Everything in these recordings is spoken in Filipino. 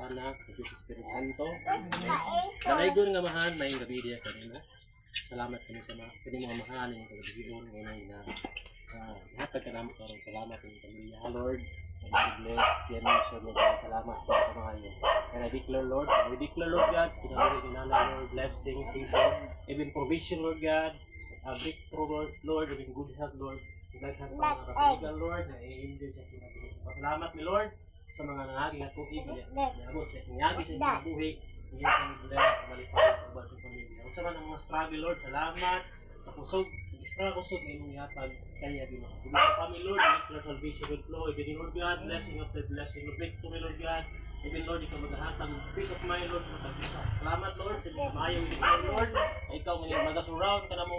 Anak, sa Diyos Espiritu Santo. Amen. Dalaygon nga mahan, may gabi diya kanina. Salamat kami sa mga mahan, yung kagabiyon, ngayon na hatag ka namin karon. Salamat yung pamilya, Lord. God bless, yan mo siya, Lord. Salamat sa mga kayo. And I declare, Lord, God, sa pinagawin ni Nanay, Lord, blessing, favor, even provision, Lord God, breakthrough, Lord, even good health, Lord. Daghan pa mga kapiligan, Lord, na i-enjoy sa pinagawin. Pasalamat mi, Lord, sa mga nangaging at tuig, naabot sa inyagi sa inyong buhi, inyong sa mga bless, sa malipay, sa bawat sa pamilya. Kung saan ang mga struggle, Lord, salamat sa kusog, extra kusog na inyong yatag, kaya ginawa. Ibig sa kami, Lord, declare salvation with flow, even Lord God, blessing of the blessing, victory, Lord God, even Lord, ikaw maghahatag, peace of mind, Lord, sa matag-isa. Salamat, Lord, sa mga maayaw ikaw, Lord, ay ikaw mag-surround ka na mo,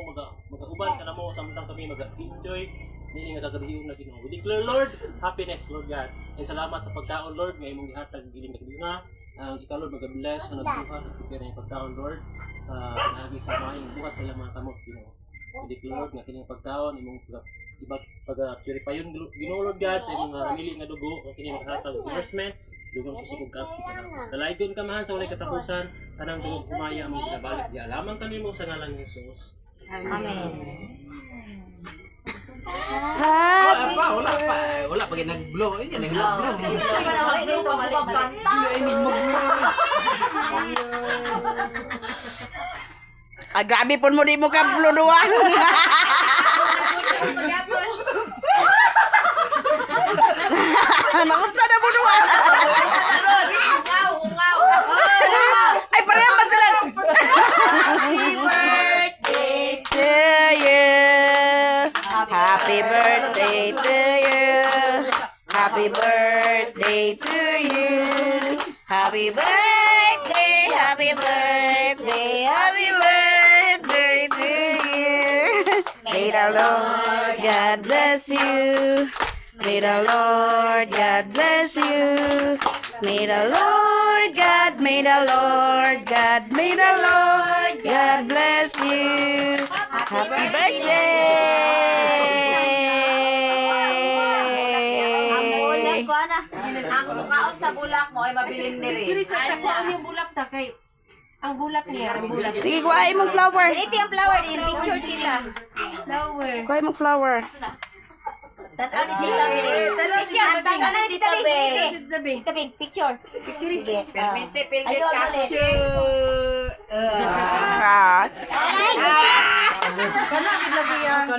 mag-uban ka na mo, samtang kami mag-enjoy, hindi nga gagabihin na ginawa. We declare, Lord, happiness, Lord God. And salamat sa pagkaon, Lord, ngayon mong ihatag, giling na ginawa. Ikaw, Lord, mag-bless, na nagbuhat, at prepare na yung pagkaon, Lord, sa pinagi sa mahing buhat sa iyong mga kamot, ginawa. We declare, Lord, nga kining pagkaon, imong pag-purify yun, ginawa, Lord God, sa imong namili nga dugo, at kining maghatag, nourishment, dugang kusog og kapi ka na. Dalaygon ka man sa walay katapusan, kanang dugog kumaya mong ginabalik. Di alaman kami mo sa ngalan ni Jesus. Amen. Wala pa nag-blow. Yan, nag-blow. Grabe po mo di mo ka puluduan. Naman sa na puluduan. Ay, pareha ba sila? Happy birthday to you. Happy birthday to you. Happy birthday, happy birthday, happy birthday to you. May the Lord God bless you. May the Lord God bless you. May the Lord God, may the Lord God, may the Lord God bless you. Happy birthday! Ang kaon sa bulak mo ay mabiling diri. Ano yung bulak ta kay ang bulak niya, ang bulak. Sige, kuhain mong flower. Ito yung flower din, picture kita. Flower. Kuhain mong flower. Tanaw ni Tita Bing. Tanaw ni Tita Bing. Tita Bing, picture. Picture sige. Permente pelvis kasi. Ah. Ay!